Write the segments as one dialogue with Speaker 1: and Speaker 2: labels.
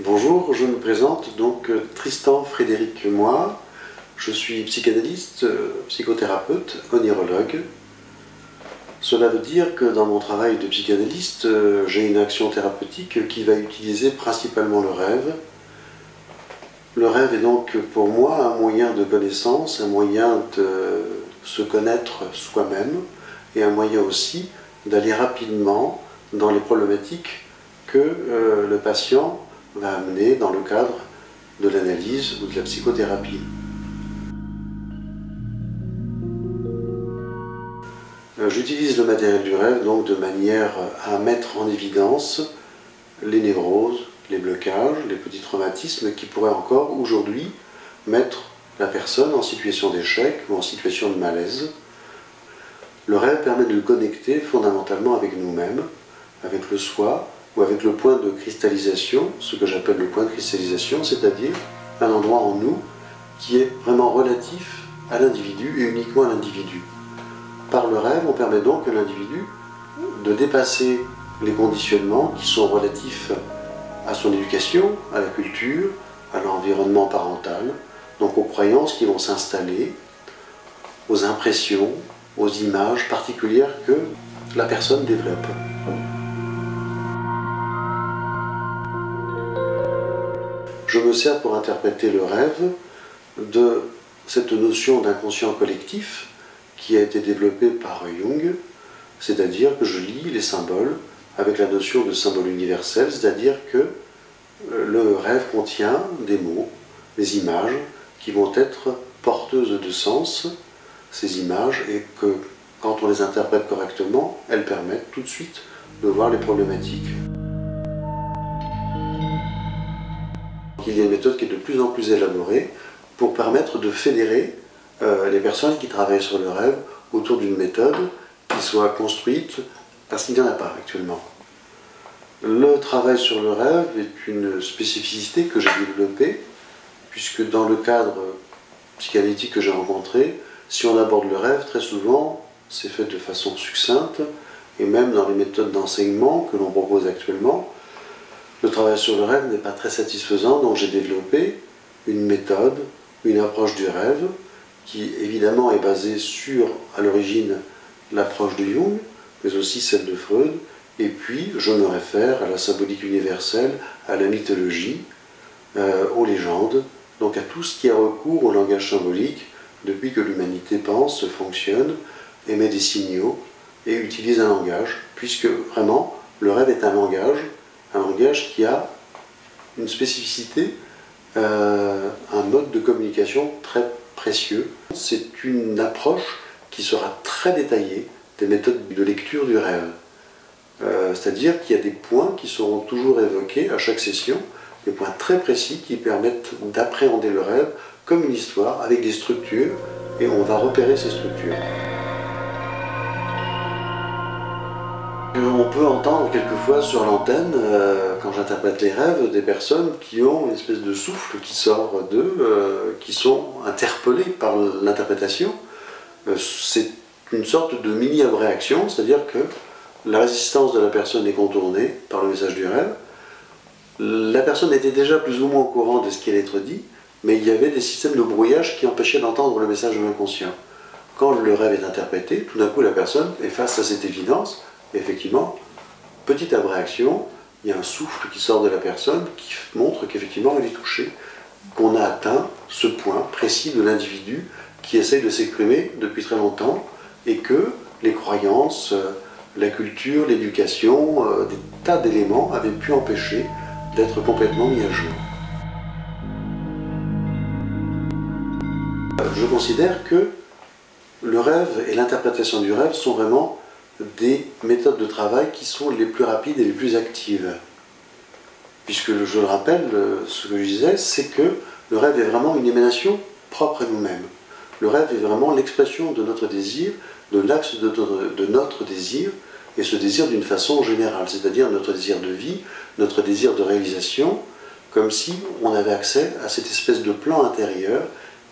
Speaker 1: Bonjour, je me présente donc Tristan Frédéric Moy. Je suis psychanalyste, psychothérapeute, onirologue. Cela veut dire que dans mon travail de psychanalyste, j'ai une action thérapeutique qui va utiliser principalement le rêve. Le rêve est donc pour moi un moyen de connaissance, un moyen de se connaître soi-même et un moyen aussi d'aller rapidement dans les problématiques que le patient va amener dans le cadre de l'analyse ou de la psychothérapie. J'utilise le matériel du rêve donc de manière à mettre en évidence les névroses, les blocages, les petits traumatismes qui pourraient encore aujourd'hui mettre la personne en situation d'échec ou en situation de malaise. Le rêve permet de connecter fondamentalement avec nous-mêmes, avec le soi ou avec le point de cristallisation, ce que j'appelle le point de cristallisation, c'est-à-dire un endroit en nous qui est vraiment relatif à l'individu et uniquement à l'individu. Par le rêve, on permet donc à l'individu de dépasser les conditionnements qui sont relatifs à son éducation, à la culture, à l'environnement parental, donc aux croyances qui vont s'installer, aux impressions, aux images particulières que la personne développe. Je me sers pour interpréter le rêve de cette notion d'inconscient collectif qui a été développée par Jung, c'est-à-dire que je lie les symboles avec la notion de symbole universel, c'est-à-dire que le rêve contient des mots, des images qui vont être porteuses de sens, ces images, et que quand on les interprète correctement, elles permettent tout de suite de voir les problématiques. Il y a une méthode qui est de plus en plus élaborée pour permettre de fédérer les personnes qui travaillent sur le rêve autour d'une méthode qui soit construite, parce qu'il n'y en a pas actuellement. Le travail sur le rêve est une spécificité que j'ai développée, puisque dans le cadre psychanalytique que j'ai rencontré, si on aborde le rêve, très souvent, c'est fait de façon succincte, et même dans les méthodes d'enseignement que l'on propose actuellement, le travail sur le rêve n'est pas très satisfaisant, donc j'ai développé une méthode, une approche du rêve, qui évidemment est basée sur, à l'origine, l'approche de Jung, mais aussi celle de Freud, et puis je me réfère à la symbolique universelle, à la mythologie, aux légendes, donc à tout ce qui a recours au langage symbolique depuis que l'humanité pense, fonctionne, émet des signaux et utilise un langage, puisque vraiment le rêve est un langage qui a une spécificité, un mode de communication très précieux. C'est une approche qui sera très détaillée des méthodes de lecture du rêve. C'est-à-dire qu'il y a des points qui seront toujours évoqués à chaque session, des points très précis qui permettent d'appréhender le rêve comme une histoire avec des structures, et on va repérer ces structures. On peut entendre quelquefois sur l'antenne, quand j'interprète les rêves, des personnes qui ont une espèce de souffle qui sort d'eux, qui sont interpellées par l'interprétation. C'est une sorte de mini-abréaction, c'est-à-dire que la résistance de la personne est contournée par le message du rêve. La personne était déjà plus ou moins au courant de ce qui allait être dit, mais il y avait des systèmes de brouillage qui empêchaient d'entendre le message de l'inconscient. Quand le rêve est interprété, tout d'un coup la personne est face à cette évidence. Effectivement, petite abréaction, il y a un souffle qui sort de la personne qui montre qu'effectivement elle est touchée, qu'on a atteint ce point précis de l'individu qui essaye de s'exprimer depuis très longtemps et que les croyances, la culture, l'éducation, des tas d'éléments avaient pu empêcher d'être complètement mis à jour. Je considère que le rêve et l'interprétation du rêve sont vraiment des méthodes de travail qui sont les plus rapides et les plus actives. Puisque, je le rappelle, ce que je disais, c'est que le rêve est vraiment une émanation propre à nous-mêmes. Le rêve est vraiment l'expression de notre désir, de l'axe de notre désir, et ce désir d'une façon générale, c'est-à-dire notre désir de vie, notre désir de réalisation, comme si on avait accès à cette espèce de plan intérieur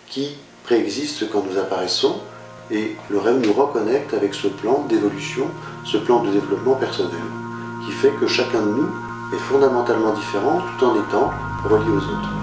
Speaker 1: qui préexiste quand nous apparaissons, et le rêve nous reconnecte avec ce plan d'évolution, ce plan de développement personnel, qui fait que chacun de nous est fondamentalement différent tout en étant relié aux autres.